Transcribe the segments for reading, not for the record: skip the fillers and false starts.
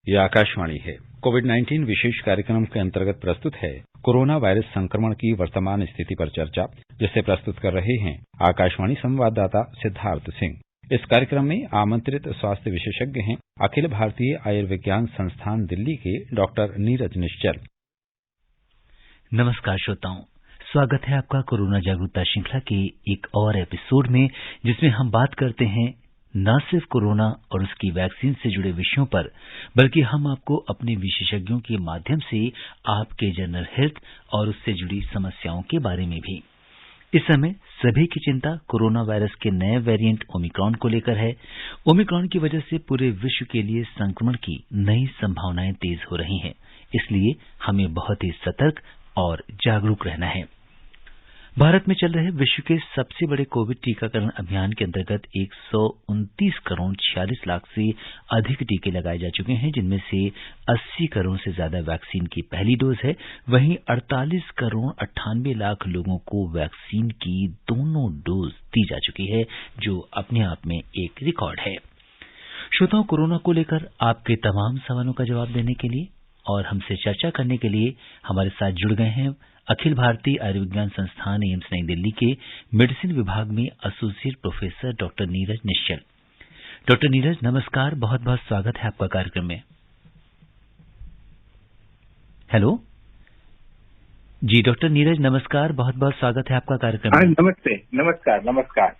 ये आकाशवाणी है। कोविड-19 विशेष कार्यक्रम के अंतर्गत प्रस्तुत है कोरोना वायरस संक्रमण की वर्तमान स्थिति पर चर्चा, जिसे प्रस्तुत कर रहे हैं आकाशवाणी संवाददाता सिद्धार्थ सिंह। इस कार्यक्रम में आमंत्रित स्वास्थ्य विशेषज्ञ हैं अखिल भारतीय आयुर्विज्ञान संस्थान दिल्ली के डॉक्टर नीरज निश्चल। नमस्कार श्रोताओं, स्वागत है आपका कोरोना जागरूकता श्रृंखला के एक और एपिसोड में, जिसमें हम बात करते हैं न सिर्फ कोरोना और उसकी वैक्सीन से जुड़े विषयों पर, बल्कि हम आपको अपने विशेषज्ञों के माध्यम से आपके जनरल हेल्थ और उससे जुड़ी समस्याओं के बारे में भी। इस समय सभी की चिंता कोरोना वायरस के नए वेरिएंट ओमिक्रॉन को लेकर है। ओमिक्रॉन की वजह से पूरे विश्व के लिए संक्रमण की नई संभावनाएं तेज हो रही हैं, इसलिए हमें बहुत ही सतर्क और जागरूक रहना है। भारत में चल रहे विश्व के सबसे बड़े कोविड टीकाकरण अभियान के अंतर्गत 129 करोड़ 46 लाख से अधिक टीके लगाए जा चुके हैं, जिनमें से 80 करोड़ से ज्यादा वैक्सीन की पहली डोज है। वहीं 48 करोड़ 98 लाख लोगों को वैक्सीन की दोनों डोज दी जा चुकी है, जो अपने आप में एक रिकॉर्ड है। श्रोताओं, कोरोना को लेकर आपके तमाम सवालों का जवाब देने के लिए और हमसे चर्चा करने के लिए हमारे साथ जुड़ गए हैं अखिल भारतीय आयुर्विज्ञान संस्थान एम्स नई दिल्ली के मेडिसिन विभाग में एसोसिएट प्रोफेसर डॉक्टर नीरज निश्चल। डॉक्टर नीरज, नमस्कार, बहुत बहुत स्वागत है आपका कार्यक्रम में। हेलो जी, डॉक्टर नीरज नमस्कार, बहुत बहुत स्वागत है आपका कार्यक्रम में। नमस्ते, नमस्कार।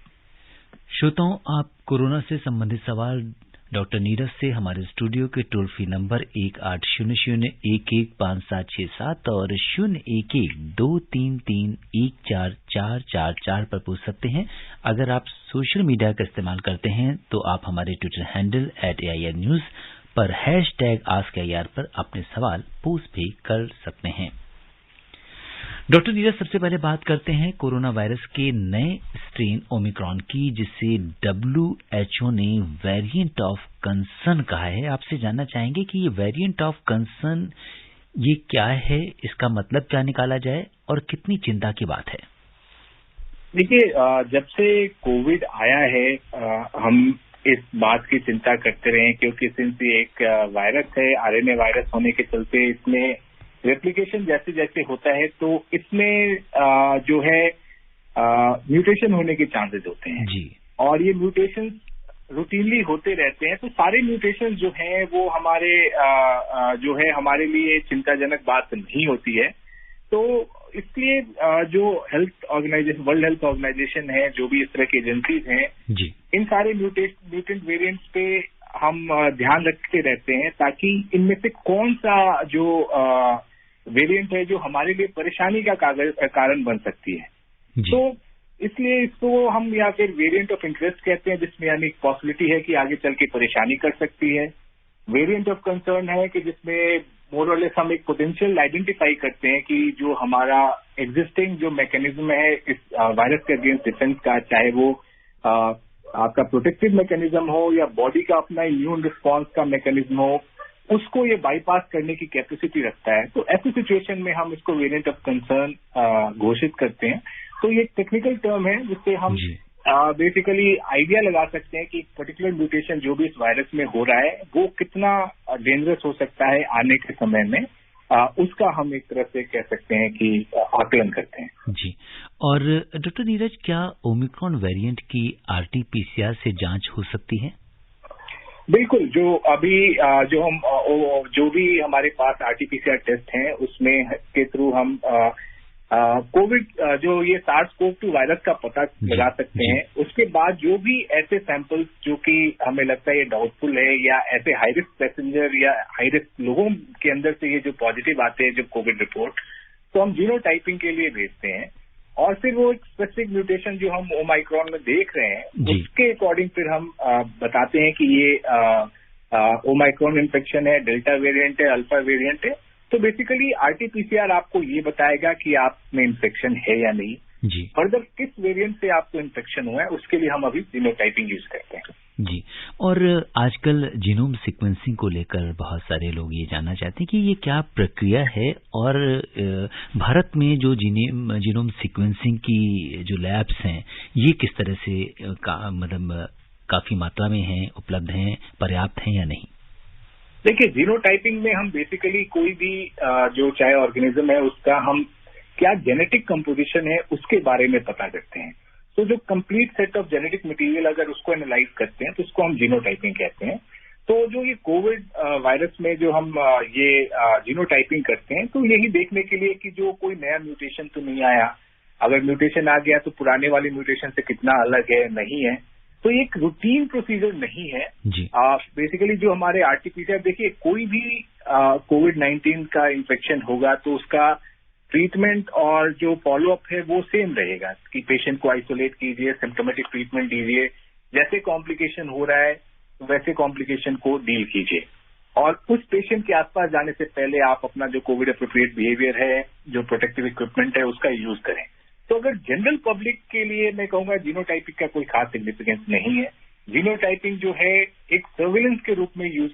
श्रोताओं, आप कोरोना से संबंधित सवाल डॉक्टर नीरज से हमारे स्टूडियो के टोल फ्री नंबर 1800-115767 और 011-233-14444 पर पूछ सकते हैं। अगर आप सोशल मीडिया का इस्तेमाल करते हैं तो आप हमारे ट्विटर हैंडल @AIRnews पर #AskAIR पर अपने सवाल पोस्ट भी कर सकते हैं। डॉक्टर नीरज, सबसे पहले बात करते हैं कोरोना वायरस के नए स्ट्रेन ओमिक्रॉन की, जिसे WHO ने वेरिएंट ऑफ कंसर्न कहा है। आपसे जानना चाहेंगे कि ये वेरिएंट ऑफ कंसर्न ये क्या है, इसका मतलब क्या निकाला जाए और कितनी चिंता की बात है? देखिए, जब से कोविड आया है हम इस बात की चिंता करते रहे, क्योंकि सिंस ये एक वायरस है, RNA वायरस होने के चलते इसमें रेप्लिकेशन जैसे जैसे होता है तो इसमें जो है म्यूटेशन होने के चांसेस होते हैं जी। और ये म्यूटेशन रूटीनली होते रहते हैं। तो सारे म्यूटेशन जो हैं वो हमारे जो है हमारे लिए चिंताजनक बात नहीं होती है। तो इसलिए जो health organisation, world health organisation है, जो भी इस तरह की एजेंसीज हैं जी, इन सारे म्यूटेंट वेरिएंट्स पे हम ध्यान रखते रहते हैं, ताकि इनमें से कौन सा जो वेरिएंट है जो हमारे लिए परेशानी का कारण बन सकती है। तो इसलिए इसको हम या फिर वेरिएंट ऑफ इंटरेस्ट कहते हैं, जिसमें यानी पॉसिबिलिटी है कि आगे चल के परेशानी कर सकती है। वेरिएंट ऑफ कंसर्न है कि जिसमें मोर और लेस हम एक पोटेंशियल आइडेंटिफाई करते हैं कि जो हमारा एग्जिस्टिंग जो मैकेनिज्म है इस वायरस के अगेंस्ट डिफेंस का, चाहे वो आपका प्रोटेक्टिव मैकेनिज्म हो या बॉडी का अपना इम्यून रिस्पॉन्स का मैकेनिज्म हो, उसको ये बाईपास करने की कैपेसिटी रखता है। तो ऐसी सिचुएशन में हम इसको वेरिएंट ऑफ कंसर्न घोषित करते हैं। तो ये टेक्निकल टर्म है जिससे हम बेसिकली आइडिया लगा सकते हैं कि पर्टिकुलर म्यूटेशन जो भी इस वायरस में हो रहा है वो कितना डेंजरस हो सकता है आने के समय में। उसका हम एक तरह से कह सकते हैं कि आकलन करते हैं। जी। और डॉक्टर नीरज, क्या ओमिक्रॉन वेरिएंट की RT-PCR से जांच हो सकती है? बिल्कुल। जो अभी जो भी हमारे पास RT-PCR टेस्ट हैं उसमें के थ्रू हम कोविड जो ये SARS-CoV-2 वायरस का पता लगा सकते हैं। उसके बाद जो भी ऐसे सैंपल्स जो कि हमें लगता है ये डाउटफुल है या ऐसे हाई रिस्क पैसेंजर या हाई रिस्क लोगों के अंदर से ये जो पॉजिटिव आते हैं जब कोविड रिपोर्ट, तो हम जीनोटाइपिंग के लिए भेजते हैं और फिर वो एक स्पेसिफिक म्यूटेशन जो हम ओमाइक्रॉन में देख रहे हैं उसके अकॉर्डिंग फिर हम बताते हैं कि ये ओमाइक्रॉन इन्फेक्शन है, डेल्टा वेरिएंट है, अल्फा वेरिएंट है। तो बेसिकली RT-PCR आपको ये बताएगा कि आप में इन्फेक्शन है या नहीं। जी। फर्दर किस वेरिएंट से आपको इन्फेक्शन हुआ है उसके लिए हम अभी जीनोटाइपिंग यूज करते हैं। जी। और आजकल जीनोम सीक्वेंसिंग को लेकर बहुत सारे लोग ये जानना चाहते हैं कि ये क्या प्रक्रिया है और भारत में जो जीनोम सीक्वेंसिंग की जो लैब्स हैं ये किस तरह से मतलब काफी मात्रा में हैं, उपलब्ध हैं, पर्याप्त हैं या नहीं? देखिए, जीनोटाइपिंग में हम बेसिकली कोई भी जो चाहे ऑर्गेनिज्म है उसका हम क्या जेनेटिक कंपोजिशन है उसके बारे में पता करते हैं। तो जो complete set of genetic material अगर उसको एनालाइज करते हैं तो उसको हम जीनोटाइपिंग कहते हैं। तो जो ये कोविड वायरस में जो हम ये जीनोटाइपिंग करते हैं तो यही देखने के लिए कि जो कोई नया म्यूटेशन तो नहीं आया, अगर म्यूटेशन आ गया तो पुराने वाले म्यूटेशन से कितना अलग है, नहीं है। तो ये एक रूटीन प्रोसीजर नहीं है। बेसिकली जो हमारे आरटीपीसीआर, देखिए कोई भी कोविड-19 का इन्फेक्शन होगा तो उसका ट्रीटमेंट और जो फॉलोअप है वो सेम रहेगा कि पेशेंट को आइसोलेट कीजिए, सिम्टोमेटिक ट्रीटमेंट दीजिए, जैसे कॉम्प्लिकेशन हो रहा है वैसे कॉम्प्लिकेशन को डील कीजिए, और उस पेशेंट के आसपास जाने से पहले आप अपना जो कोविड अप्रोप्रिएट बिहेवियर है, जो प्रोटेक्टिव इक्विपमेंट है, उसका यूज करें। तो अगर जनरल पब्लिक के लिए मैं कहूंगा जीनोटाइपिंग का कोई खास सिग्निफिकेंस नहीं है। जीनोटाइपिंग जो है एक सर्विलेंस के रूप में यूज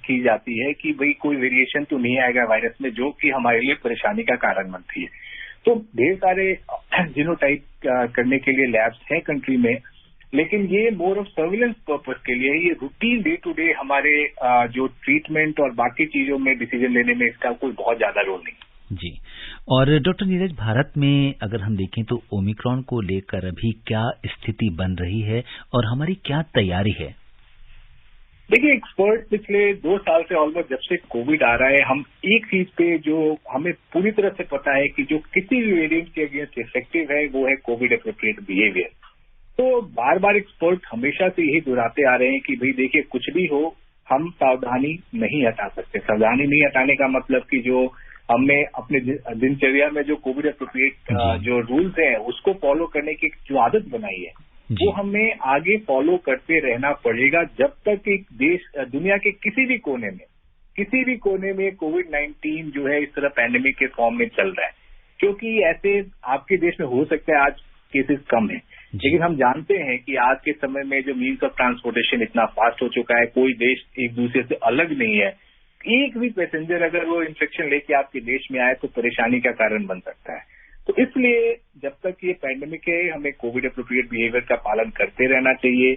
की जाती है कि भाई कोई वेरिएशन तो नहीं आएगा वायरस में जो कि हमारे लिए परेशानी का कारण बनती है। तो ढेर सारे जीनोटाइप करने के लिए लैब्स हैं कंट्री में, लेकिन ये मोर ऑफ सर्विलेंस पर्पस के लिए, ये रूटीन डे टू डे हमारे जो ट्रीटमेंट और बाकी चीजों में डिसीजन लेने में इसका कोई बहुत ज्यादा रोल नहीं जी। और डॉक्टर नीरज, भारत में अगर हम देखें तो ओमिक्रॉन को लेकर अभी क्या स्थिति बन रही है और हमारी क्या तैयारी है? देखिए, एक्सपर्ट पिछले 2 साल से ऑलमोस्ट जब से कोविड आ रहा है, हम एक चीज पे जो हमें पूरी तरह से पता है कि जो किसी भी वेरिएंट के अगेंस्ट इफेक्टिव है वो है कोविड अप्रोप्रिएट बिहेवियर। तो बार बार एक्सपर्ट हमेशा से यही दोहराते आ रहे हैं कि भाई देखिए, कुछ भी हो हम सावधानी नहीं हटा सकते। सावधानी नहीं हटाने का मतलब कि जो हमें अपने दिनचर्या में जो कोविड अप्रोप्रिएट जो रूल्स हैं उसको फॉलो करने की जो आदत बनाई है वो हमें आगे फॉलो करते रहना पड़ेगा जब तक एक देश, दुनिया के किसी भी कोने में कोविड-19 जो है इस तरह पैंडेमिक के फॉर्म में चल रहा है। क्योंकि ऐसे आपके देश में हो सकता है आज केसेस कम है, लेकिन हम जानते हैं कि आज के समय में जो मीन्स ऑफ ट्रांसपोर्टेशन इतना फास्ट हो चुका है, कोई देश एक दूसरे से अलग नहीं है। एक भी पैसेंजर अगर वो इन्फेक्शन लेके आपके देश में आए तो परेशानी का कारण बन सकता है। तो इसलिए जब तक ये पैंडेमिक है हमें कोविड अप्रोप्रिएट बिहेवियर का पालन करते रहना चाहिए।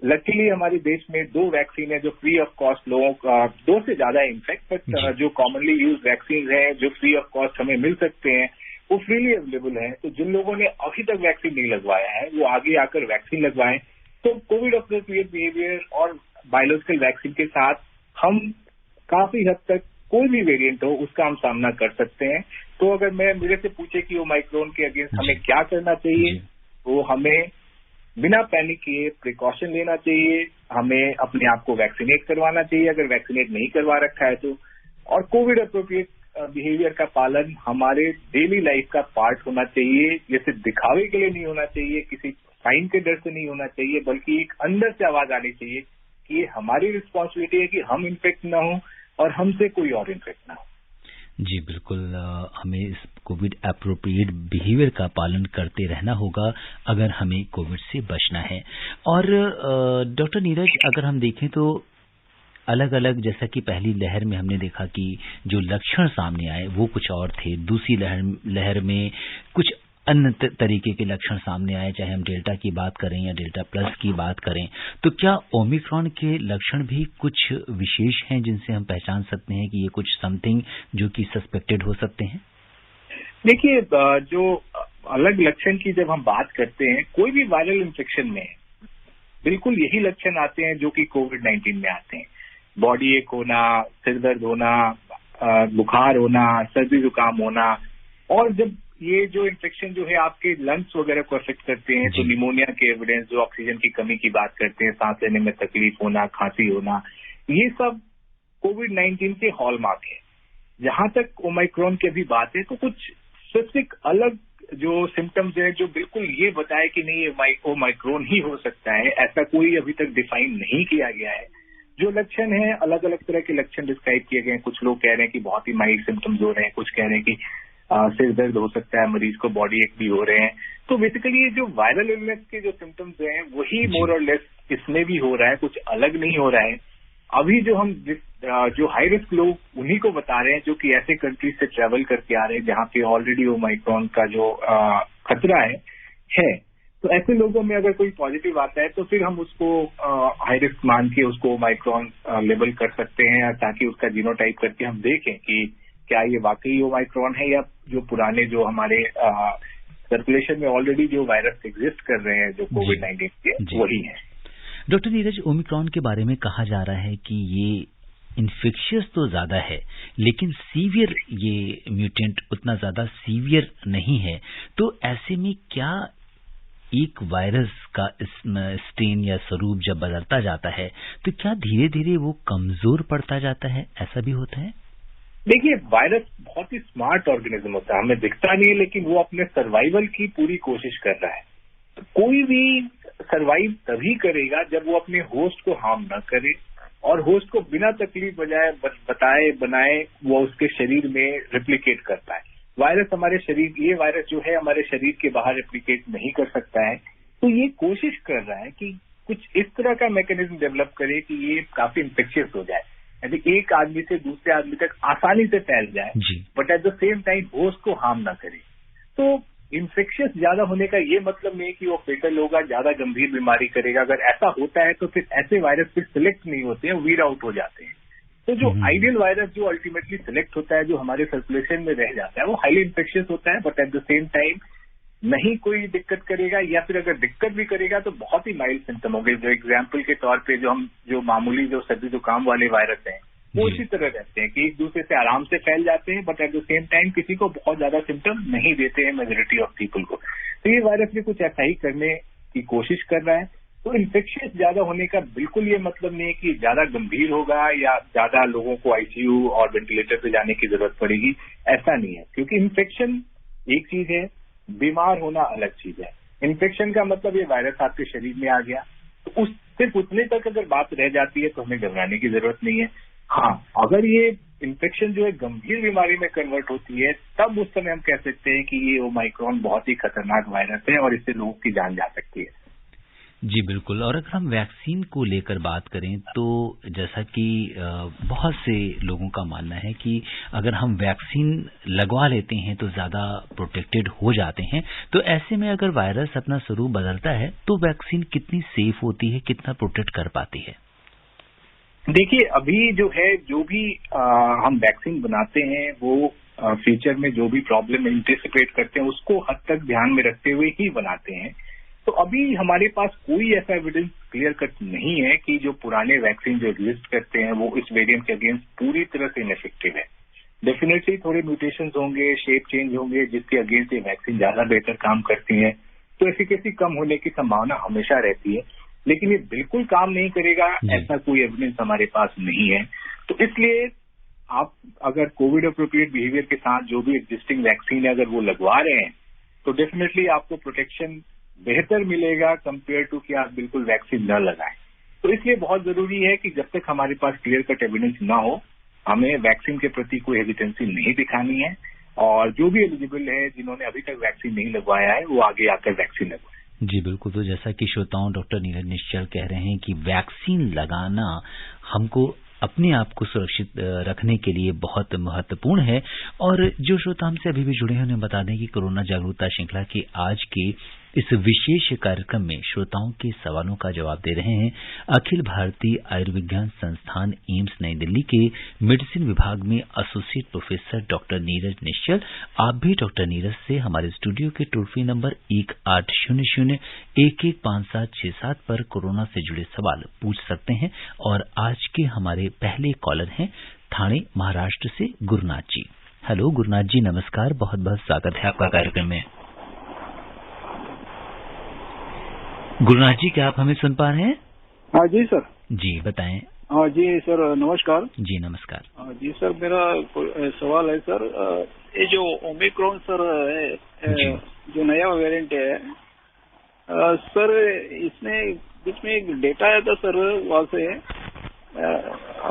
लकीली हमारे देश में 2 वैक्सीन है जो फ्री ऑफ कॉस्ट लोगों का, 2 से ज्यादा इनफैक्ट, बट जो कॉमनली यूज वैक्सीन है जो फ्री ऑफ कॉस्ट हमें मिल सकते हैं वो फ्रीली अवेलेबल है। तो जिन लोगों ने अभी तक वैक्सीन नहीं लगवाया है वो आगे आकर वैक्सीन लगवाएं। तो कोविड अप्रोप्रिएट बिहेवियर और बायोलॉजिकल वैक्सीन के साथ हम काफी हद तक कोई भी वेरिएंट हो उसका हम सामना कर सकते हैं। तो अगर मेरे से पूछे कि ओमाइक्रोन के अगेंस्ट हमें क्या करना चाहिए, तो हमें बिना पैनिक किए प्रिकॉशन लेना चाहिए, हमें अपने आप को वैक्सीनेट करवाना चाहिए अगर वैक्सीनेट नहीं करवा रखा है तो, और कोविड अप्रोप्रिएट बिहेवियर का पालन हमारे डेली लाइफ का पार्ट होना चाहिए। जैसे दिखावे के लिए नहीं होना चाहिए, किसी साइन के डर से नहीं होना चाहिए, बल्कि एक अंदर से आवाज आनी चाहिए कि ये हमारी रिस्पॉन्सिबिलिटी है कि हम इन्फेक्ट ना हो और हमसे कोई और इन्फेक्ट ना हो। जी बिल्कुल, हमें इस कोविड एप्रोप्रिएट बिहेवियर का पालन करते रहना होगा अगर हमें कोविड से बचना है। और डॉक्टर नीरज, अगर हम देखें तो अलग अलग, जैसा कि पहली लहर में हमने देखा कि जो लक्षण सामने आए वो कुछ और थे, दूसरी लहर में कुछ अन्य तरीके के लक्षण सामने आए, चाहे हम डेल्टा की बात करें या डेल्टा प्लस की बात करें। तो क्या ओमिक्रॉन के लक्षण भी कुछ विशेष हैं जिनसे हम पहचान सकते हैं कि ये कुछ समथिंग जो कि सस्पेक्टेड हो सकते हैं? देखिए, जो अलग लक्षण की जब हम बात करते हैं, कोई भी वायरल इन्फेक्शन में बिल्कुल यही लक्षण आते हैं जो कि कोविड-19 में आते हैं। बॉडी एक होना, सिर दर्द होना, बुखार होना, सर्दी जुकाम होना, और जब ये जो इन्फेक्शन जो है आपके लंग्स वगैरह को अफेक्ट करते हैं तो निमोनिया के एविडेंस, जो ऑक्सीजन की कमी की बात करते हैं, सांस लेने में तकलीफ होना, खांसी होना, ये सब कोविड-19 के हॉलमार्क है। जहां तक ओमाइक्रोन की अभी बात है तो कुछ स्पेसिफिक अलग जो सिम्टम्स है जो बिल्कुल ये बताए कि नहीं ये ओमाइक्रोन ही हो सकता है, ऐसा कोई अभी तक डिफाइन नहीं किया गया है। जो लक्षण है, अलग अलग तरह के लक्षण डिस्क्राइब किए गए हैं। कुछ लोग कह रहे हैं कि बहुत ही माइल्ड सिम्टम्स हो रहे हैं, कुछ कह रहे हैं कि सिर दर्द हो सकता है, मरीज को बॉडी एक भी हो रहे हैं। तो बेसिकली ये जो वायरल इलनेस के जो सिम्टम्स हैं वही मोर और लेस इसमें भी हो रहा है, कुछ अलग नहीं हो रहा है। अभी जो हम जो हाई रिस्क लोग उन्हीं को बता रहे हैं जो कि ऐसे कंट्रीज से ट्रेवल करके आ रहे हैं जहां पे ऑलरेडी ओमाइक्रोन का जो खतरा है। तो ऐसे लोगों में अगर कोई पॉजिटिव आता है तो फिर हम उसको हाई रिस्क मान के उसको ओमाइक्रॉन लेबल कर सकते हैं, ताकि उसका जीनोटाइप करके हम देखें कि क्या ये वाकई ओमाइक्रॉन है या जो पुराने जो हमारे सर्कुलेशन में ऑलरेडी जो वायरस एग्जिस्ट कर रहे हैं जो कोविड-19 के वही है। डॉक्टर नीरज, ओमिक्रॉन के बारे में कहा जा रहा है कि ये इन्फेक्शियस तो ज्यादा है, लेकिन सीवियर ये म्यूटेंट उतना ज्यादा सीवियर नहीं है। तो ऐसे में क्या एक वायरस का स्ट्रेन या स्वरूप जब बदलता जाता है तो क्या धीरे धीरे वो कमजोर पड़ता जाता है? ऐसा भी होता है? देखिए, वायरस बहुत ही स्मार्ट ऑर्गेनिज्म होता है, हमें दिखता नहीं है, लेकिन वो अपने सर्वाइवल की पूरी कोशिश कर रहा है। तो कोई भी सर्वाइव तभी करेगा जब वो अपने होस्ट को हार्म ना करे और होस्ट को बिना तकलीफ बताए बनाए वो उसके शरीर में रेप्लिकेट करता है। वायरस हमारे शरीर, ये वायरस जो है हमारे शरीर के बाहर रेप्लिकेट नहीं कर सकता है, तो ये कोशिश कर रहा है कि कुछ इस तरह का मैकेनिज्म डेवलप करे कि ये काफी इन्फेक्शियस हो जाए, यानी एक आदमी से दूसरे आदमी तक आसानी से फैल जाए, but at the same time host को हार्म ना करे। तो इन्फेक्शियस ज्यादा होने का ये मतलब नहीं कि वो फेटल होगा, ज्यादा गंभीर बीमारी करेगा। अगर ऐसा होता है तो फिर ऐसे वायरस फिर सिलेक्ट नहीं होते हैं, वीड आउट हो जाते हैं। तो जो आइडियल वायरस जो अल्टीमेटली सिलेक्ट होता है, जो हमारे सर्कुलेशन में रह जाता है, वो हाईली इन्फेक्शियस होता है, but at the same time नहीं कोई दिक्कत करेगा, या फिर अगर दिक्कत भी करेगा तो बहुत ही माइल्ड सिम्टम होंगे। जो एग्जाम्पल के तौर पे जो मामूली जो सर्दी जुकाम वाले वायरस हैं वो इसी तरह रहते हैं कि एक दूसरे से आराम से फैल जाते हैं, but at the same time किसी को बहुत ज्यादा सिम्टम नहीं देते हैं मेजोरिटी ऑफ पीपल को। तो ये वायरस भी कुछ ऐसा ही करने की कोशिश कर रहा है। तो इन्फेक्शियस ज्यादा होने का बिल्कुल ये मतलब नहीं है कि ज्यादा गंभीर होगा या ज्यादा लोगों को आईसीयू और वेंटिलेटर पे जाने की जरूरत पड़ेगी, ऐसा नहीं है। क्योंकि इन्फेक्शन एक चीज है, बीमार होना अलग चीज है। इन्फेक्शन का मतलब ये वायरस आपके शरीर में आ गया, तो सिर्फ उतने तक अगर बात रह जाती है तो हमें घबराने की जरूरत नहीं है। हाँ, अगर ये इन्फेक्शन जो है गंभीर बीमारी में कन्वर्ट होती है, तब उस समय हम कह सकते हैं कि ये ओमाइक्रॉन बहुत ही खतरनाक वायरस है और इससे लोगों की जान जा सकती है। जी बिल्कुल। और अगर हम वैक्सीन को लेकर बात करें तो जैसा कि बहुत से लोगों का मानना है कि अगर हम वैक्सीन लगवा लेते हैं तो ज्यादा प्रोटेक्टेड हो जाते हैं। तो ऐसे में अगर वायरस अपना स्वरूप बदलता है तो वैक्सीन कितनी सेफ होती है, कितना प्रोटेक्ट कर पाती है? देखिए, अभी जो है जो भी हम वैक्सीन बनाते हैं वो फ्यूचर में जो भी प्रॉब्लम एंटिसिपेट करते हैं उसको हद तक ध्यान में रखते हुए ही बनाते हैं। तो अभी हमारे पास कोई ऐसा एविडेंस क्लियर कट नहीं है कि जो पुराने वैक्सीन जो एग्जिस्ट करते हैं वो इस वेरिएंट के अगेंस्ट पूरी तरह से इनइफेक्टिव है। डेफिनेटली थोड़े म्यूटेशंस होंगे, शेप चेंज होंगे जिसके अगेंस्ट ये वैक्सीन ज्यादा बेहतर काम करती है, तो एफिकेसी कम होने की संभावना हमेशा रहती है। लेकिन ये बिल्कुल काम नहीं करेगा ऐसा कोई एविडेंस हमारे पास नहीं है। तो इसलिए आप अगर कोविड अप्रोप्रिएट बिहेवियर के साथ जो भी एग्जिस्टिंग वैक्सीन है अगर वो लगवा रहे हैं तो डेफिनेटली आपको प्रोटेक्शन बेहतर मिलेगा कंपेयर टू कि आप बिल्कुल वैक्सीन न लगाएं। तो इसलिए बहुत जरूरी है कि जब तक हमारे पास क्लियर कट एविडेंस ना हो, हमें वैक्सीन के प्रति कोई हेजिटेंसी नहीं दिखानी है, और जो भी एलिजिबल है जिन्होंने अभी तक वैक्सीन नहीं लगवाया है वो आगे आकर वैक्सीन लगवाएं। जी बिल्कुल। तो जैसा कि श्रोताओं डॉक्टर नीरज निश्चल कह रहे हैं कि वैक्सीन लगाना हमको अपने आप को सुरक्षित रखने के लिए बहुत महत्वपूर्ण है। और जो श्रोता हमसे अभी भी जुड़े हैं उन्हें बता दें कि कोरोना जागरूकता श्रृंखला के आज के इस विशेष कार्यक्रम में श्रोताओं के सवालों का जवाब दे रहे हैं अखिल भारतीय आयुर्विज्ञान संस्थान एम्स नई दिल्ली के मेडिसिन विभाग में एसोसिएट प्रोफेसर डॉक्टर नीरज निश्चल। आप भी डॉक्टर नीरज से हमारे स्टूडियो के टोल फ्री नंबर 1800-115767 पर कोरोना से जुड़े सवाल पूछ सकते हैं। और आज के हमारे पहले कॉलर हैं ठाणे महाराष्ट्र से गुरुनाथ जी। हेलो गुरुनाथ जी, नमस्कार, बहुत बहुत स्वागत है आपका कार्यक्रम में। गुरुनाथ जी, क्या आप हमें सुन पा रहे हैं? हाँ जी सर। जी बताएं। हाँ जी सर, नमस्कार। जी नमस्कार। हाँ जी सर, मेरा सवाल है सर, ये जो ओमिक्रॉन सर है, जो नया वेरिएंट है सर, इसमें बीच में एक डेटा आया था सर, वहाँ से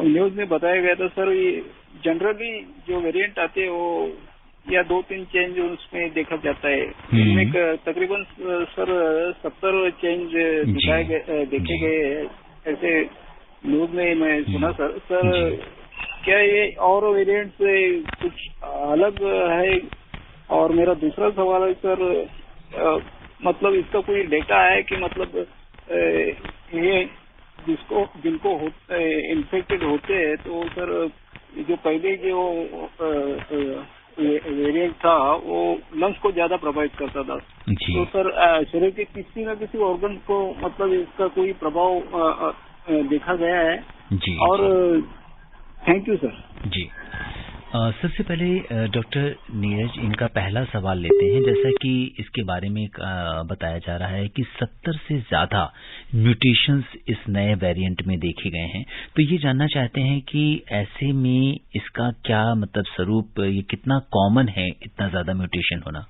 न्यूज में बताया गया था सर, ये जनरली जो वेरिएंट आते हैं वो या 2-3 चेंज उसमें देखा जाता है। इसमें तकरीबन सर 70 चेंज देखे गए ऐसे न्यूज में मैं सुना सर। क्या ये और वेरिएंट से कुछ अलग है? और मेरा दूसरा सवाल है सर, मतलब इसका कोई डेटा है कि मतलब ये जिनको इन्फेक्टेड होते हैं तो सर जो पहले जो वेरिएंट था वो लंग्स को ज्यादा प्रभावित करता था। तो सर शरीर के किसी न किसी ऑर्गन को मतलब इसका कोई प्रभाव देखा गया है जी। और थैंक यू सर। जी सबसे पहले डॉक्टर नीरज इनका पहला सवाल लेते हैं। जैसा कि इसके बारे में बताया जा रहा है कि 70 से ज्यादा म्यूटेशंस इस नए वेरिएंट में देखे गए हैं, तो ये जानना चाहते हैं कि ऐसे में इसका क्या मतलब स्वरूप, ये कितना कॉमन है इतना ज्यादा म्यूटेशन होना?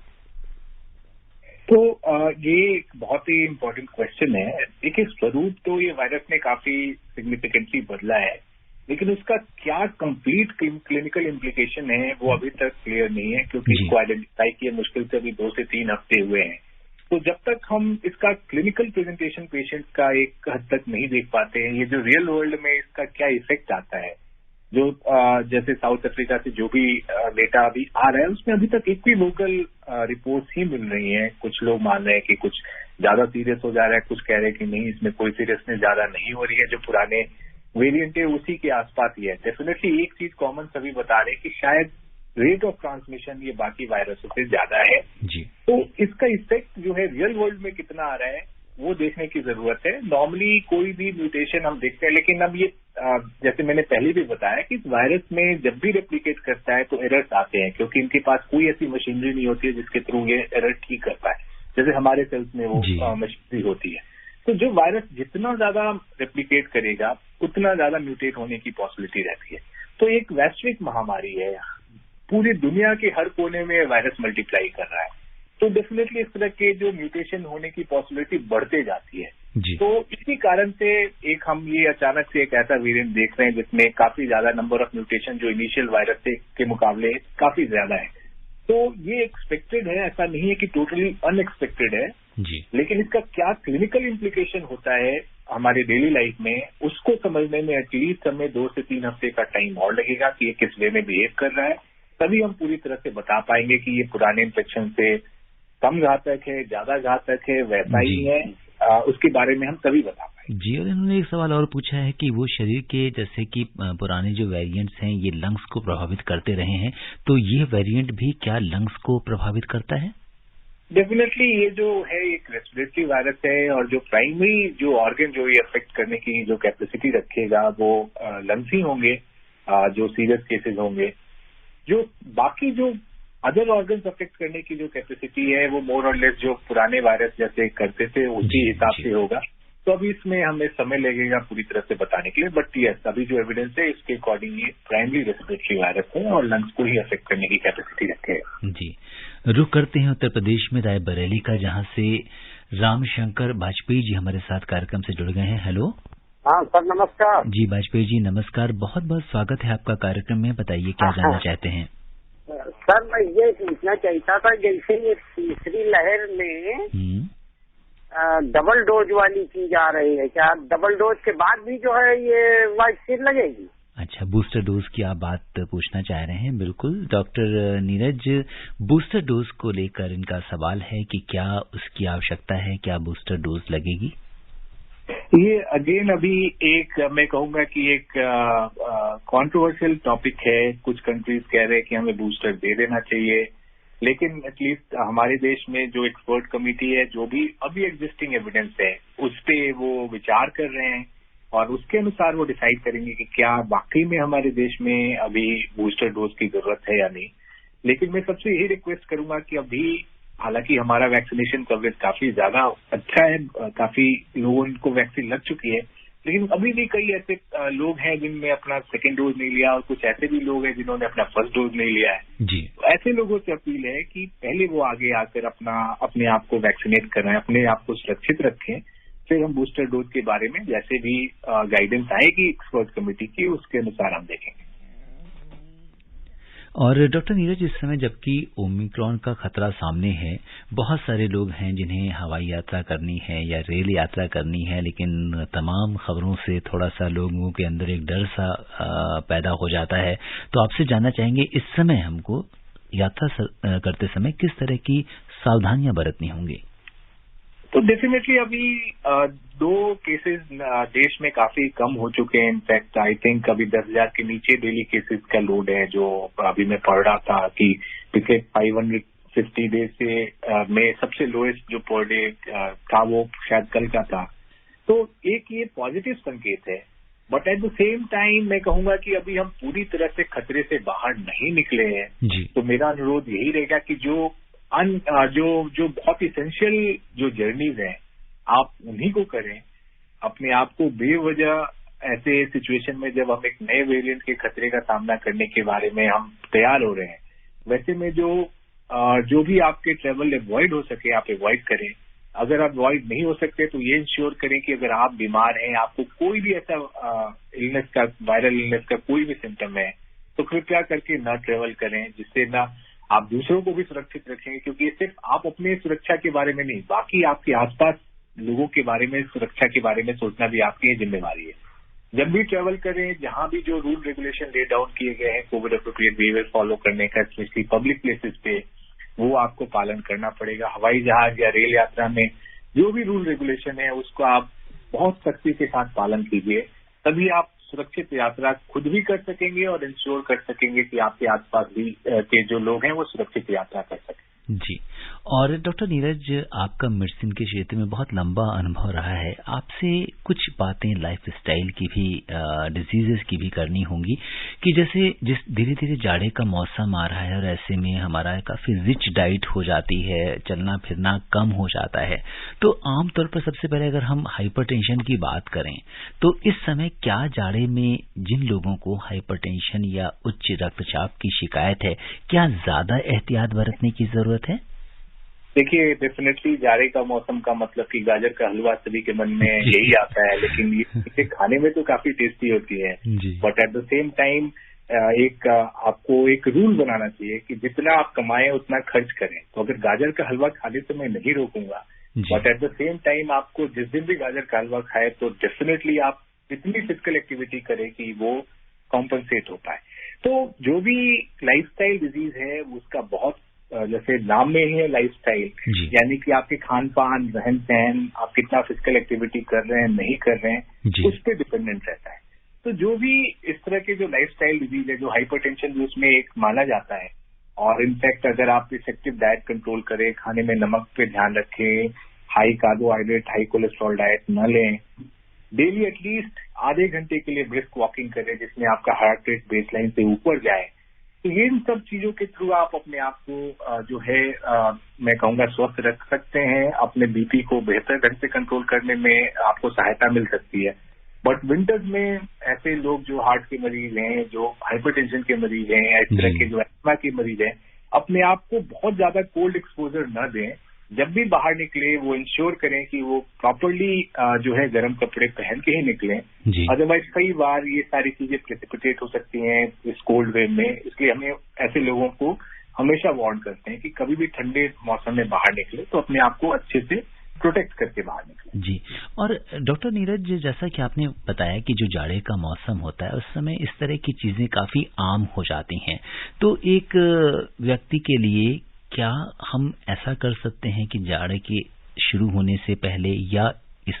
तो ये एक बहुत ही इम्पोर्टेंट क्वेश्चन है। देखिए, स्वरूप तो ये वायरस ने काफी सिग्निफिकेंटली बदला है, लेकिन उसका क्या कंप्लीट क्लिनिकल इम्प्लीकेशन है वो अभी तक क्लियर नहीं है, क्योंकि इसको आइडेंटिफाई किए मुश्किल से अभी 2 से 3 हफ्ते हुए हैं। तो जब तक हम इसका क्लिनिकल प्रेजेंटेशन पेशेंट का एक हद तक नहीं देख पाते हैं, ये जो रियल वर्ल्ड में इसका क्या इफेक्ट आता है, जो जैसे साउथ अफ्रीका से जो भी डेटा अभी आ रहा है उसमें अभी तक इक्विवोकल रिपोर्ट्स ही मिल रही हैं। कुछ लोग मान रहे हैं कि कुछ ज्यादा सीरियस हो जा रहा है, कुछ कह रहे हैं कि नहीं, इसमें कोई सीरियसनेस ज्यादा नहीं हो रही है, जो पुराने वेरिएंट है उसी के आसपास ही है। डेफिनेटली एक चीज कॉमन सभी बता रहे हैं कि शायद रेट ऑफ ट्रांसमिशन ये बाकी वायरसों से ज्यादा है जी। तो इसका इफेक्ट जो है रियल वर्ल्ड में कितना आ रहा है वो देखने की जरूरत है। नॉर्मली कोई भी म्यूटेशन हम देखते हैं, लेकिन अब ये जैसे मैंने पहले भी बताया कि इस वायरस में जब भी रेप्लिकेट करता है तो एरर्स आते हैं, क्योंकि इनके पास कोई ऐसी मशीनरी नहीं होती है जिसके थ्रू ये एरर ठीक कर पाए, जैसे हमारे सेल्स में वो मशीनरी होती है। तो जो वायरस जितना ज्यादा रेप्लिकेट करेगा उतना ज्यादा म्यूटेट होने की पॉसिबिलिटी रहती है। तो एक वैश्विक महामारी है, पूरी दुनिया के हर कोने में वायरस मल्टीप्लाई कर रहा है, तो डेफिनेटली इस तरह के जो म्यूटेशन होने की पॉसिबिलिटी बढ़ते जाती है जी। तो इसी कारण से एक हम ये अचानक से एक ऐसा वेरिएंट देख रहे हैं जिसमें काफी ज्यादा नंबर ऑफ म्यूटेशन जो इनिशियल वायरस के मुकाबले काफी ज्यादा है। तो ये एक्सपेक्टेड है, ऐसा नहीं है कि टोटली अनएक्सपेक्टेड है जी। लेकिन इसका क्या क्लिनिकल इम्प्लीकेशन होता है हमारे डेली लाइफ में, उसको समझने में एटलीस्ट हमें 2 से 3 हफ्ते का टाइम और लगेगा कि ये किस वे में बिहेव कर रहा है। तभी हम पूरी तरह से बता पाएंगे कि ये पुराने इन्फेक्शन से कम घातक है, ज्यादा घातक है, वैसा ही है, उसके बारे में हम तभी बता पाएंगे जी। और इन्होंने एक सवाल और पूछा है कि वो शरीर के जैसे कि पुराने जो वेरिएंट्स हैं ये लंग्स को प्रभावित करते रहे हैं, तो ये वेरिएंट भी क्या लंग्स को प्रभावित करता है? डेफिनेटली ये जो है एक रेस्पिरेटरी वायरस है और जो प्राइमरी जो ऑर्गन जो ये अफेक्ट करने की जो कैपेसिटी रखेगा वो लंग्स ही होंगे, जो सीरियस केसेस होंगे। जो बाकी जो अदर ऑर्गन्स अफेक्ट करने की जो कैपेसिटी है वो मोर और लेस जो पुराने वायरस जैसे करते थे उसी हिसाब से होगा। तो अभी इसमें हमें समय लगेगा पूरी तरह से बताने के लिए, बट यस अभी जो एविडेंस है इसके अकॉर्डिंग ये प्राइमरी रेस्पिरेटरी वायरस है और लंग्स को ही अफेक्ट करने की कैपेसिटी रखे है जी। रुक करते हैं उत्तर प्रदेश में रायबरेली का, जहां से रामशंकर वाजपेयी जी हमारे साथ कार्यक्रम से जुड़ गए हैं। हेलो। हाँ सर नमस्कार। जी वाजपेयी जी नमस्कार, बहुत बहुत स्वागत है आपका कार्यक्रम में। बताइए क्या जानना चाहते हैं? सर मैं ये पूछना चाहता था, जैसे ये तीसरी लहर में डबल डोज वाली की जा रही है, क्या डबल डोज के बाद भी जो है ये वैक्सीन लगेगी? अच्छा, बूस्टर डोज की आप बात पूछना चाह रहे हैं। बिल्कुल डॉक्टर नीरज, बूस्टर डोज को लेकर इनका सवाल है कि क्या उसकी आवश्यकता है, क्या बूस्टर डोज लगेगी? ये अगेन अभी एक मैं कहूंगा कि एक कंट्रोवर्शियल टॉपिक है। कुछ कंट्रीज कह रहे हैं कि हमें बूस्टर दे देना चाहिए, लेकिन एटलीस्ट हमारे देश में जो एक्सपर्ट कमेटी है, जो भी अभी एग्जिस्टिंग एविडेंस है उस पे वो विचार कर रहे हैं और उसके अनुसार वो डिसाइड करेंगे कि क्या वाकई में हमारे देश में अभी बूस्टर डोज की जरूरत है या नहीं। लेकिन मैं सबसे यही रिक्वेस्ट करूंगा कि अभी हालांकि हमारा वैक्सीनेशन कवरेज काफी ज्यादा अच्छा है, काफी लोगों को वैक्सीन लग चुकी है, लेकिन अभी भी कई ऐसे लोग हैं जिनने अपना सेकेंड डोज नहीं लिया और कुछ ऐसे भी लोग हैं जिन्होंने अपना फर्स्ट डोज नहीं लिया है जी। तो ऐसे लोगों से अपील है कि पहले वो आगे आकर अपने आप को वैक्सीनेट कराएं, अपने आप को सुरक्षित रखें, फिर हम बूस्टर डोज के बारे में जैसे भी गाइडेंस आएगी एक्सपर्ट कमेटी की उसके अनुसार हम देखेंगे। और डॉक्टर नीरज, इस समय जबकि ओमिक्रॉन का खतरा सामने है, बहुत सारे लोग हैं जिन्हें हवाई यात्रा करनी है या रेल यात्रा करनी है, लेकिन तमाम खबरों से थोड़ा सा लोगों के अंदर एक डर सा पैदा हो जाता है। तो आपसे जानना चाहेंगे इस समय हमको यात्रा करते समय किस तरह की सावधानियां बरतनी होंगी? तो डेफिनेटली अभी 2 केसेस देश में काफी कम हो चुके हैं। इनफैक्ट आई थिंक अभी 10,000 के नीचे डेली केसेस का लोड है, जो अभी मैं पढ़ रहा था कि पिछले 550 डेज से में सबसे लोएस्ट जो पर डे था वो शायद कल का था। तो एक ये पॉजिटिव संकेत है, but at the same time मैं कहूंगा कि अभी हम पूरी तरह से खतरे से बाहर नहीं निकले हैं। तो मेरा अनुरोध यही रहेगा कि जो बहुत इसेंशियल जो जर्नीज हैं आप उन्हीं को करें। अपने आप को बेवजह ऐसे सिचुएशन में जब हम एक नए वेरिएंट के खतरे का सामना करने के बारे में हम तैयार हो रहे हैं, वैसे में जो भी आपके ट्रेवल अवॉइड हो सके आप अवॉइड करें। अगर आप अवॉइड नहीं हो सकते तो ये इंश्योर करें कि अगर आप बीमार हैं, आपको कोई भी ऐसा इलनेस का, वायरल इलनेस का कोई भी सिम्टम है, तो कृपया करके ना ट्रेवल करें, जिससे ना आप दूसरों को भी सुरक्षित रखेंगे। क्योंकि सिर्फ आप अपने सुरक्षा के बारे में नहीं, बाकी आपके आसपास लोगों के बारे में, सुरक्षा के बारे में सोचना भी आपकी जिम्मेवारी है। जब भी ट्रेवल करें, जहां भी जो रूल रेगुलेशन ले डाउन किए गए हैं कोविड अप्रोप्रिएट बिहेवियर फॉलो करने का, स्पेशली पब्लिक प्लेसेस पे, वो आपको पालन करना पड़ेगा। हवाई जहाज या रेल यात्रा में जो भी रूल रेगुलेशन है उसको आप बहुत सख्ती के साथ पालन कीजिए, तभी आप सुरक्षित यात्रा खुद भी कर सकेंगे और इंश्योर कर सकेंगे कि आपके आसपास भी के जो लोग हैं वो सुरक्षित यात्रा कर सकें। जी, और डॉक्टर नीरज, आपका मेडिसिन के क्षेत्र में बहुत लंबा अनुभव रहा है। आपसे कुछ बातें लाइफ स्टाइल की भी, डिजीजेस की भी करनी होंगी कि जैसे जिस धीरे धीरे जाड़े का मौसम आ रहा है और ऐसे में हमारा काफी रिच डाइट हो जाती है, चलना फिरना कम हो जाता है, तो आमतौर पर सबसे पहले अगर हम हाइपरटेंशन की बात करें तो इस समय क्या जाड़े में जिन लोगों को हाइपरटेंशन या उच्च रक्तचाप की शिकायत है, क्या ज्यादा एहतियात बरतने की जरूरत है? देखिए, डेफिनेटली जाड़े का मौसम का मतलब कि गाजर का हलवा सभी के मन में यही आता है, लेकिन ये खाने में तो काफी टेस्टी होती है। But at the same time आपको एक रूल बनाना चाहिए कि जितना आप कमाएं उतना खर्च करें। तो अगर गाजर का हलवा खाने से मैं नहीं रोकूंगा, but at the same time आपको जिस दिन भी गाजर का हलवा खाए तो डेफिनेटली आप इतनी फिजिकल एक्टिविटी करें कि वो कॉम्पनसेट हो पाए। तो जो भी लाइफस्टाइल डिजीज है उसका बहुत, जैसे नाम में ही है लाइफस्टाइल, यानी कि आपके खान पान, रहन सहन, आप कितना फिजिकल एक्टिविटी कर रहे हैं, नहीं कर रहे हैं, उस पर डिपेंडेंट रहता है। तो जो भी इस तरह के जो लाइफस्टाइल डिजीज है, जो हाइपरटेंशन भी उसमें एक माना जाता है। और इनफैक्ट अगर आप इफेक्टिव डाइट कंट्रोल करें, खाने में नमक पे ध्यान रखें, high carbohydrate, high cholesterol diet न लें, डेली एटलीस्ट आधे घंटे के लिए ब्रिस्क वॉकिंग करें जिसमें आपका हार्ट रेट बेसलाइन से ऊपर जाए, तो ये इन सब चीजों के थ्रू आप अपने आप को जो है मैं कहूंगा स्वस्थ रख सकते हैं। अपने बीपी को बेहतर ढंग से कंट्रोल करने में आपको सहायता मिल सकती है। बट विंटर्स में ऐसे लोग जो हार्ट के मरीज हैं, जो हाइपरटेंशन के मरीज हैं, इस तरह के जो एस्थमा के मरीज हैं, अपने आप को बहुत ज्यादा कोल्ड एक्सपोजर न दें। जब भी बाहर निकले वो इंश्योर करें कि वो प्रॉपरली जो है गर्म कपड़े पहन के ही निकलें। अदरवाइज कई बार ये सारी चीजें प्रेसिपिटेट हो सकती हैं इस कोल्ड वेव में, इसलिए हमें ऐसे लोगों को हमेशा वार्न करते हैं कि कभी भी ठंडे मौसम में बाहर निकले तो अपने आप को अच्छे से प्रोटेक्ट करके बाहर निकले। जी, और डॉक्टर नीरज, जैसा कि आपने बताया कि जो जाड़े का मौसम होता है उस समय इस तरह की चीजें काफी आम हो जाती हैं, तो एक व्यक्ति के लिए क्या हम ऐसा कर सकते हैं कि जाड़े के शुरू होने से पहले या इस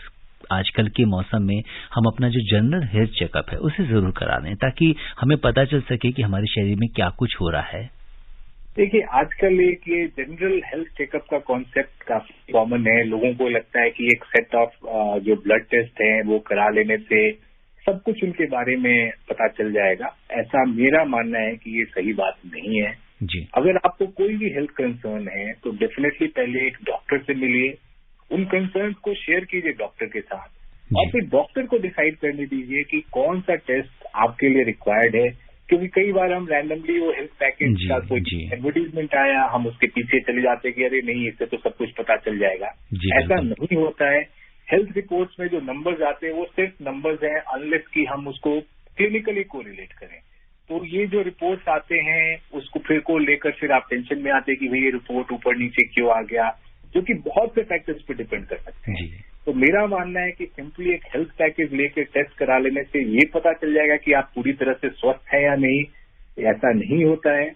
आजकल के मौसम में हम अपना जो जनरल हेल्थ चेकअप है उसे जरूर करा लें, ताकि हमें पता चल सके कि हमारे शरीर में क्या कुछ हो रहा है? देखिए, आजकल एक ये जनरल हेल्थ चेकअप का कॉन्सेप्ट काफी कॉमन है। लोगों को लगता है कि एक सेट ऑफ जो ब्लड टेस्ट हैं वो करा लेने से सब कुछ उनके बारे में पता चल जाएगा। ऐसा मेरा मानना है कि ये सही बात नहीं है। जी। अगर आपको कोई भी हेल्थ कंसर्न है तो डेफिनेटली पहले एक डॉक्टर से मिलिए, उन कंसर्न को शेयर कीजिए डॉक्टर के साथ और फिर डॉक्टर को डिसाइड करने दीजिए कि कौन सा टेस्ट आपके लिए रिक्वायर्ड है। क्योंकि कई बार हम रैंडमली वो हेल्थ पैकेज का कोई एडवर्टीजमेंट आया, हम उसके पीछे चले जाते हैं कि अरे नहीं, इससे तो सब कुछ पता चल जाएगा। ऐसा नहीं होता है। हेल्थ रिपोर्ट्स में जो नंबर्स आते हैं वो सिर्फ नंबर्स हैं, अनलेस कि हम उसको क्लिनिकली कोरिलेट करें। तो ये जो रिपोर्ट्स आते हैं उसको को लेकर फिर आप टेंशन में आते हैं कि भाई ये रिपोर्ट ऊपर नीचे क्यों आ गया, जो कि बहुत से फैक्टर्स पे डिपेंड कर सकते हैं। तो मेरा मानना है कि सिंपली एक हेल्थ पैकेज लेकर टेस्ट करा लेने से ये पता चल जाएगा कि आप पूरी तरह से स्वस्थ हैं या नहीं। ऐसा नहीं होता है।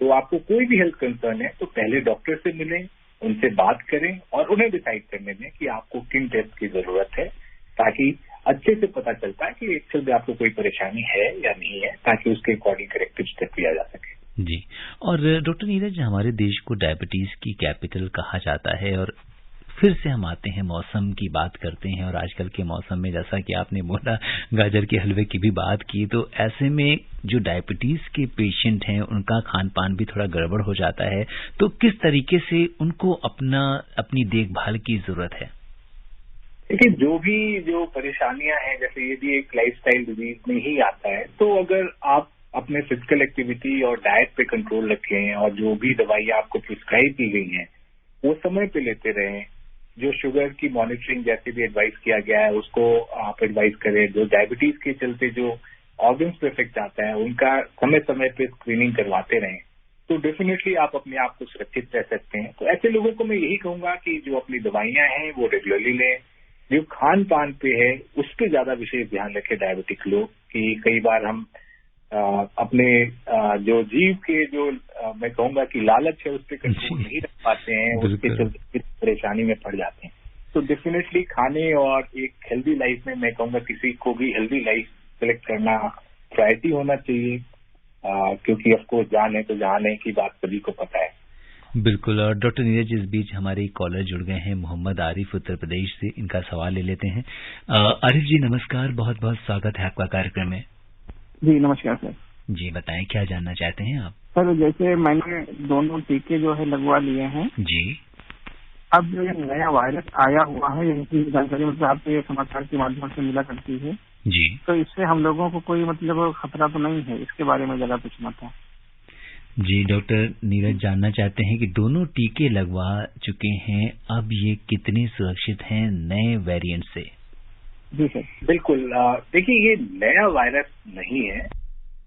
तो आपको कोई भी हेल्थ कंसर्न है तो पहले डॉक्टर से मिलें, उनसे बात करें और उन्हें डिसाइड करने दें कि आपको किन टेस्ट की जरूरत है, ताकि अच्छे से पता चलता है कि एक्चुअल में आपको कोई परेशानी है या नहीं है, ताकि उसके अकॉर्डिंग करेक्टिव स्टेप लिया जा सके। जी। और डॉक्टर नीरज, हमारे देश को डायबिटीज की कैपिटल कहा जाता है, और फिर से हम आते हैं मौसम की बात करते हैं, और आजकल के मौसम में जैसा कि आपने बोला गाजर के हलवे की भी बात की, तो ऐसे में जो डायबिटीज के पेशेंट हैं उनका खान पान भी थोड़ा गड़बड़ हो जाता है, तो किस तरीके से उनको अपनी देखभाल की जरूरत है? देखिए, जो परेशानियां हैं, जैसे ये भी एक लाइफस्टाइल डिजीज में ही आता है, तो अगर आप अपने फिजिकल एक्टिविटी और डाइट पे कंट्रोल रखें और जो भी दवाइयां आपको प्रिस्क्राइब की गई हैं वो समय पे लेते रहें, जो शुगर की मॉनिटरिंग जैसे भी एडवाइस किया गया है उसको आप एडवाइस करें, जो डायबिटीज के चलते जो ऑर्गन्स पे इफेक्ट आता है उनका समय समय पे स्क्रीनिंग करवाते रहें, तो डेफिनेटली आप अपने आप को सुरक्षित रह सकते हैं। तो ऐसे लोगों को मैं यही कहूंगा कि जो अपनी दवाइयां हैं वो रेगुलरली लें, जो खान पान पे है उस पर ज्यादा विशेष ध्यान रखें डायबिटिक लोग, कि कई बार हम अपने जो जीव के जो मैं कहूंगा कि लालच है उस पर कंट्रोल नहीं रख पाते हैं, उसके चलते परेशानी में पड़ जाते हैं। तो डेफिनेटली खाने और एक हेल्दी लाइफ में मैं कहूंगा किसी को भी हेल्दी लाइफ सेलेक्ट करना प्रायोरिटी होना चाहिए, क्योंकि ऑफकोर्स जान है तो जान है की बात सभी को पता है। बिल्कुल। और डॉक्टर नीरज, इस बीच हमारे कॉलर जुड़ गए हैं, मोहम्मद आरिफ उत्तर प्रदेश से, इनका सवाल ले लेते हैं। आरिफ जी नमस्कार, बहुत बहुत स्वागत है आपका कार्यक्रम में। जी नमस्कार सर। जी बताएं, क्या जानना चाहते हैं आप? सर जैसे मैंने दोनों टीके जो है लगवा लिए हैं जी। अब जो नया वायरस आया हुआ है, इनकी जानकारी मतलब आपके समाचार के माध्यम से मिला करती है जी, तो इससे हम लोगों को कोई मतलब खतरा तो नहीं है, इसके बारे में जरा पूछना था। जी डॉक्टर नीरज जानना चाहते हैं कि दोनों टीके लगवा चुके हैं, अब ये कितने सुरक्षित हैं नए वेरिएंट से? जी सर बिल्कुल। देखिए, ये नया वायरस नहीं है,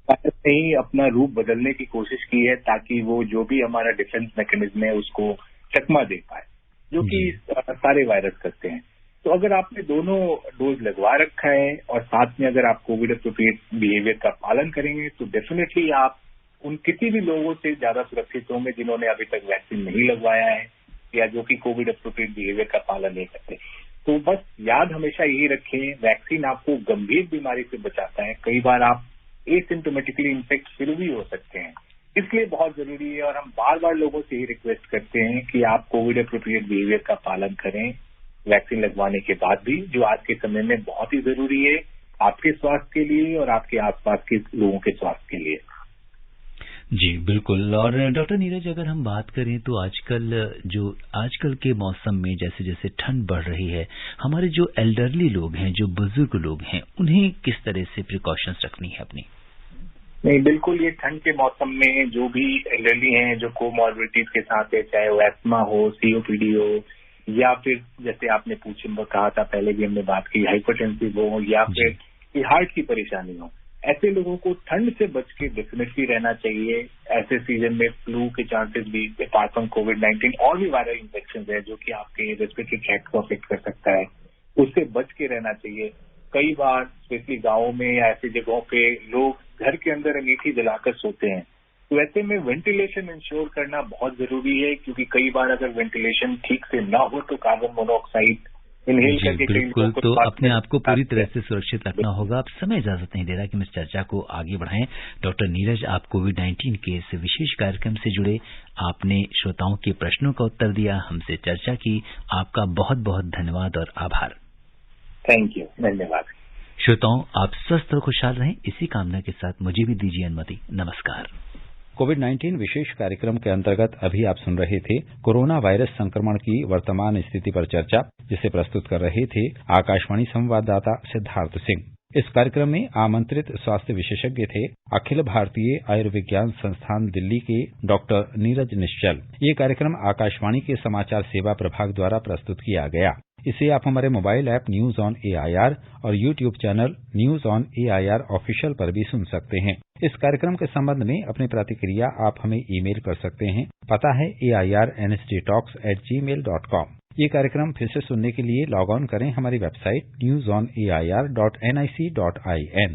वायरस ने ही अपना रूप बदलने की कोशिश की है ताकि वो जो भी हमारा डिफेंस मैकेनिज्म है उसको चकमा दे पाए, जो कि सारे वायरस करते हैं। तो अगर आपने दोनों डोज लगवा रखा है और साथ में अगर आप कोविड एप्रोप्रिएट बिहेवियर का पालन करेंगे तो डेफिनेटली आप उन किसी भी लोगों से ज्यादा सुरक्षित होंगे जिन्होंने अभी तक वैक्सीन नहीं लगवाया है या जो कि कोविड एप्रोप्रिएट बिहेवियर का पालन नहीं करते। तो बस याद हमेशा यही रखें, वैक्सीन आपको गंभीर बीमारी से बचाता है, कई बार आप एसिम्टोमेटिकली इन्फेक्ट फिर भी हो सकते हैं, इसलिए बहुत जरूरी है। और हम बार बार लोगों से ही रिक्वेस्ट करते हैं कि आप कोविड एप्रोप्रिएट बिहेवियर का पालन करें वैक्सीन लगवाने के बाद भी, जो आज के समय में बहुत ही जरूरी है आपके स्वास्थ्य के लिए और आपके आसपास के लोगों के स्वास्थ्य के लिए। जी बिल्कुल। और डॉक्टर नीरज, अगर हम बात करें तो आजकल के मौसम में जैसे जैसे ठंड बढ़ रही है, हमारे जो एल्डरली लोग हैं, जो बुजुर्ग लोग हैं, उन्हें किस तरह से प्रिकॉशंस रखनी है अपनी? नहीं, बिल्कुल, ये ठंड के मौसम में जो भी एल्डरली हैं, जो कोमॉर्बिडिटीज के साथ है, चाहे वो एस्थमा हो, सीओपीडी हो, या फिर जैसे आपने कहा था पहले भी हमने बात की, हाइपरटेंसिव हो या फिर हार्ट की परेशानी हो, ऐसे लोगों को ठंड से बच के डेफिनेटली रहना चाहिए। ऐसे सीजन में फ्लू के चांसेस भी, अपार्ट फ्रॉम कोविड-19 और भी वायरल इन्फेक्शन है जो कि आपके रेस्पिरेटरी ट्रैक्ट को अफेक्ट कर सकता है, उससे बच के रहना चाहिए। कई बार स्पेशली गाँव में या ऐसी जगहों पे लोग घर के अंदर अंगीठी जलाकर सोते हैं, तो ऐसे में वेंटिलेशन इंश्योर करना बहुत जरूरी है, क्योंकि कई बार अगर वेंटिलेशन ठीक से ना हो तो कार्बन मोनोऑक्साइड इनहेल करके बिल्कुल, तो अपने आप को पूरी तरह से सुरक्षित रखना होगा। अब समय इजाजत नहीं दे रहा कि हम इस चर्चा को आगे बढ़ाएं। डॉक्टर नीरज, आप कोविड-19 के इस विशेष कार्यक्रम से जुड़े, आपने श्रोताओं के प्रश्नों का उत्तर दिया, हमसे चर्चा की, आपका बहुत बहुत धन्यवाद और आभार। थैंक यू, धन्यवाद। श्रोताओं, आप स्वस्थ और खुशहाल रहें, इसी कामना के साथ मुझे भी दीजिए अनुमति। नमस्कार। कोविड-19 विशेष कार्यक्रम के अंतर्गत अभी आप सुन रहे थे कोरोना वायरस संक्रमण की वर्तमान स्थिति पर चर्चा, जिसे प्रस्तुत कर रहे थे आकाशवाणी संवाददाता सिद्धार्थ सिंह। इस कार्यक्रम में आमंत्रित स्वास्थ्य विशेषज्ञ थे अखिल भारतीय आयुर्विज्ञान संस्थान दिल्ली के डॉक्टर नीरज निश्चल। ये कार्यक्रम आकाशवाणी के समाचार सेवा प्रभाग द्वारा प्रस्तुत किया गया। इसे आप हमारे mobile app news on AIR और YouTube channel news on AIR official पर भी सुन सकते हैं। इस कार्यक्रम के संबंध में अपनी प्रतिक्रिया आप हमें ईमेल कर सकते हैं। पता है airnsttalks@gmail.com। ये कार्यक्रम फिर से सुनने के लिए लॉग ऑन करें हमारी वेबसाइट newsonair.nic.in।